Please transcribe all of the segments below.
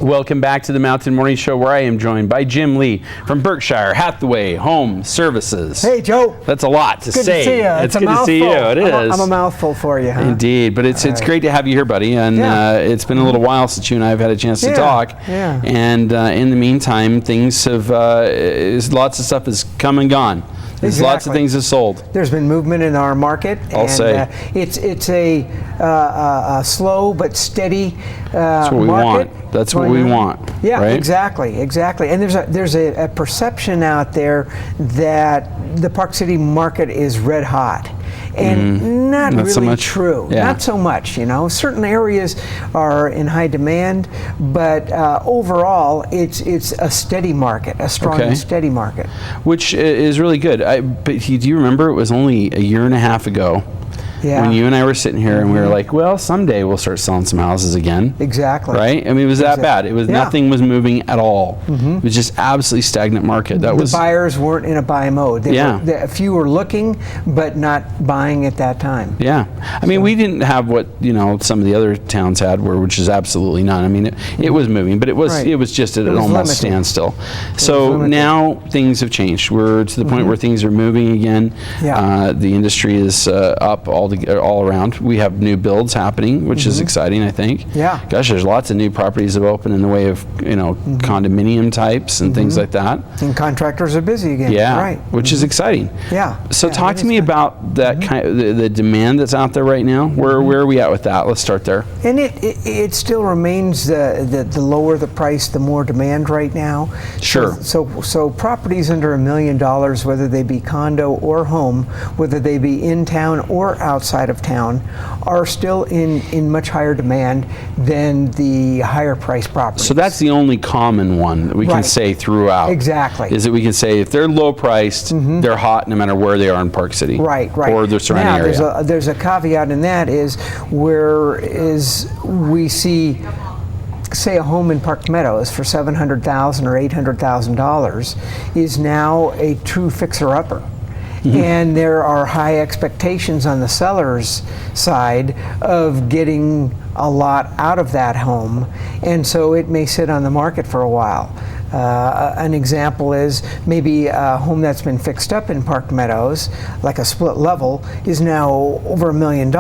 Welcome back to the Mountain Morning Show, where I am joined by Jim Lee from Berkshire Hathaway Home Services. Hey, Joe. That's a lot to say. Good to see you. It's good to see you. It is. I'm a mouthful for you, huh? Indeed, but it's great to have you here, buddy. And it's been a little while since you and I have had a chance to talk. Yeah. And in the meantime, things have lots of stuff has come and gone. There's lots of things that sold. There's been movement in our market. I'll say. It's a slow but steady That's what we market. want. That's what we want. Yeah, right? exactly. And there's a perception out there that the Park City market is red hot. And not really so much true. Yeah. Not so much, you know. Certain areas are in high demand, but overall, it's a steady market, a strong and steady market. Which is really good. But do you remember it was only a year and a half ago when you and I were sitting here and we were like, well, someday we'll start selling some houses again. Exactly. Right? I mean, it was that bad. It was nothing was moving at all. It was just absolutely stagnant market. The buyers weren't in a buy mode. A few were looking, but not buying at that time. Yeah. I mean, we didn't have what, some of the other towns had, which is absolutely none. I mean, it was moving, but it was just at an almost standstill. So now things have changed. We're to the point where things are moving again. Yeah. The industry is up all around. We have new builds happening, which is exciting, I think. Yeah. Gosh, there's lots of new properties that have opened in the way of, condominium types and things like that. And contractors are busy again. Yeah. Right. Which is exciting. Yeah. So talk to me about that kind of the demand that's out there right now. Where are we at with that? Let's start there. And it still remains the lower the price, the more demand right now. Sure. So properties under $1 million, whether they be condo or home, whether they be in town or outside of town, are still in much higher demand than the higher price properties. So that's the only common one that we can say throughout. Exactly. Is that we can say if they're low priced, they're hot no matter where they are in Park City. Right. Or the surrounding area. There's a caveat in that is we see, say, a home in Park Meadows for $700,000 or $800,000 is now a true fixer-upper. And there are high expectations on the seller's side of getting a lot out of that home, and so it may sit on the market for a while. An example is maybe a home that's been fixed up in Park Meadows, like a split level, is now over $1 million,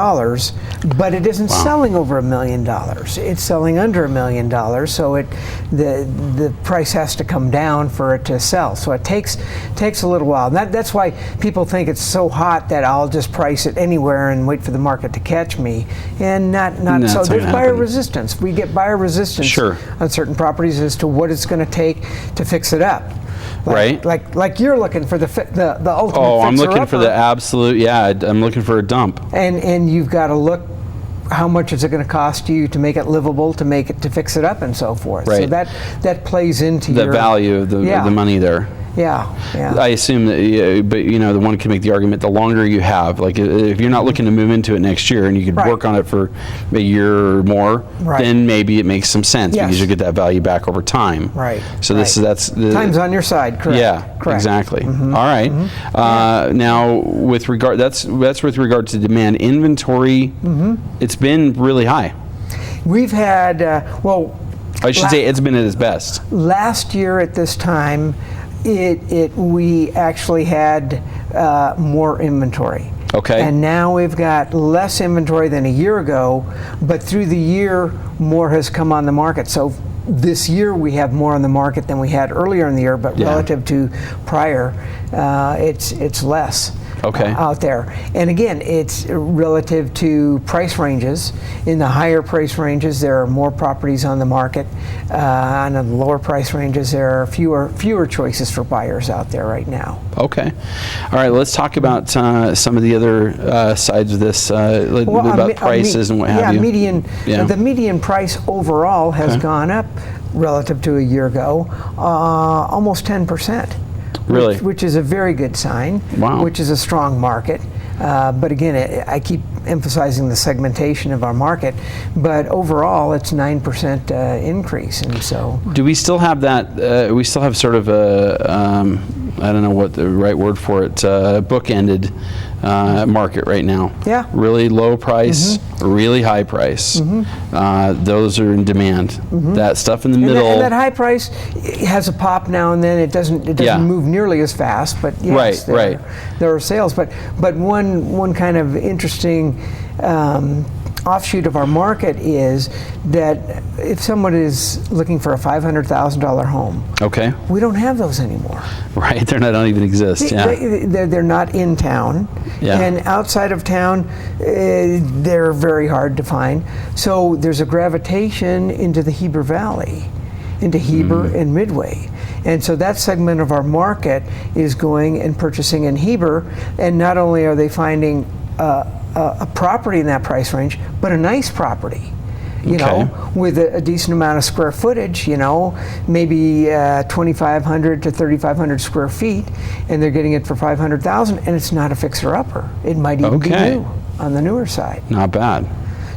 but it isn't selling over $1 million. It's selling under $1 million, so the price has to come down for it to sell. So it takes a little while. That's why people think it's so hot that I'll just price it anywhere and wait for the market to catch me, and not so. There's buyer resistance. We get buyer resistance on certain properties as to what it's going to take to fix it up. Like you're looking for the ultimate Oh, I'm looking fixer-upper. for the absolute, I'm looking for a dump. And you've got to look, how much is it going to cost you to make it livable, to fix it up and so forth. Right. So that plays into the value of the money there. Yeah. I assume that, but the one can make the argument, the longer you have, like if you're not looking to move into it next year and you could work on it for a year or more, then maybe it makes some sense because you get that value back over time. Right. So that's the time's on your side, correct? Yeah, correct. Exactly. All right. Now, with regard, that's with regard to demand. Inventory, it's been really high. We've had I should say it's been at its best. Last year at this time, we actually had more inventory. Okay. And now we've got less inventory than a year ago, but through the year, more has come on the market. So this year we have more on the market than we had earlier in the year, but relative to prior, it's less. Out there. And again, it's relative to price ranges. In the higher price ranges, there are more properties on the market. On the lower price ranges, there are fewer choices for buyers out there right now. Okay. All right, let's talk about some of the other sides of this, about prices and what have you. The median price overall has gone up relative to a year ago, almost 10%. Really? Which is a very good sign. Wow. Which is a strong market. But again, I keep emphasizing the segmentation of our market, but overall it's 9% increase. And so, do we still have that? We still have sort of a I don't know what the right word for it, bookended market right now. Yeah. Really low price, really high price. Those are in demand. That stuff in the middle. And that high price has a pop now and then. It doesn't move nearly as fast, but yes, there are sales. But one kind of interesting offshoot of our market is that if someone is looking for a $500,000 home, okay, we don't have those anymore. Right, they don't even exist. They're not in town, and outside of town, they're very hard to find. So there's a gravitation into the Heber Valley, into Heber and Midway. And so that segment of our market is going and purchasing in Heber, and not only are they finding a property in that price range, but a nice property, you know, with a decent amount of square footage, you know, maybe 2,500 to 3,500 square feet, and they're getting it for $500,000, and it's not a fixer-upper. It might even be new on the newer side. Not bad.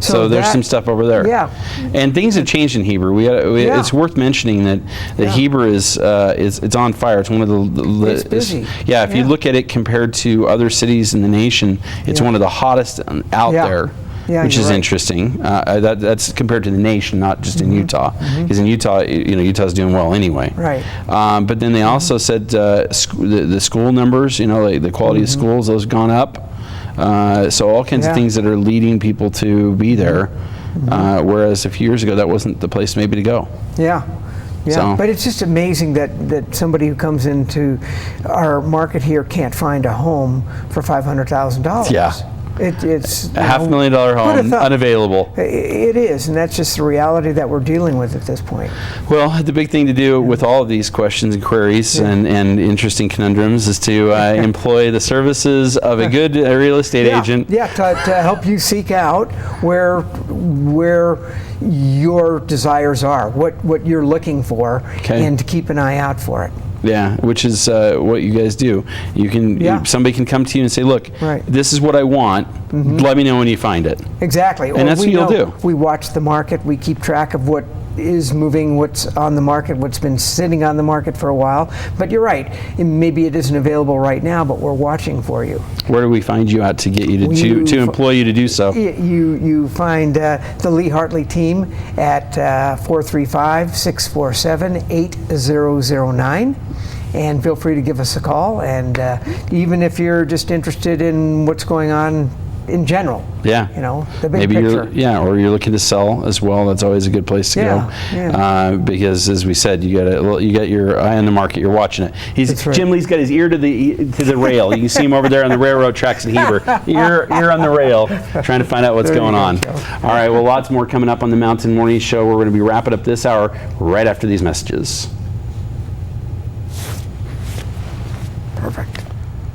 So there's some stuff over there. Yeah. And things have changed in Heber. It's worth mentioning that Heber is it's on fire. It's one of the it's busy. If you look at it compared to other cities in the nation, it's one of the hottest out there. Which is interesting. That's compared to the nation, not just in Utah. Because in Utah, Utah's doing well anyway. Right. But then they also said the school numbers, the quality of schools, those have gone up. So all kinds of things that are leading people to be there, whereas a few years ago that wasn't the place maybe to go. Yeah. So. But it's just amazing that somebody who comes into our market here can't find a home for $500,000. Yeah. It's a $500,000 home, unavailable. It is, and that's just the reality that we're dealing with at this point. Well, the big thing to do with all of these questions and queries and interesting conundrums is to employ the services of a good real estate agent. Yeah, to help you seek out where your desires are, what you're looking for, and to keep an eye out for it. Yeah, which is what you guys do. You can somebody can come to you and say, "Look, this is what I want. Let me know when you find it." Exactly, and that's what you'll do. We watch the market. We keep track of what is moving, what's on the market, what's been sitting on the market for a while. But you're right. Maybe it isn't available right now, but we're watching for you. Where do we find you at to get you to employ you to do so? You find the Lee Hartley team at 435-647-8009. And feel free to give us a call. And even if you're just interested in what's going on in general, the big picture. Or you're looking to sell as well. That's always a good place to go. Because as we said, you got your eye on the market. You're watching it. Jim Lee's got his ear to the rail. You can see him over there on the railroad tracks in Heber. You're on the rail, trying to find out what's going on. All right. Well, lots more coming up on the Mountain Morning Show. We're going to be wrapping up this hour right after these messages. Perfect.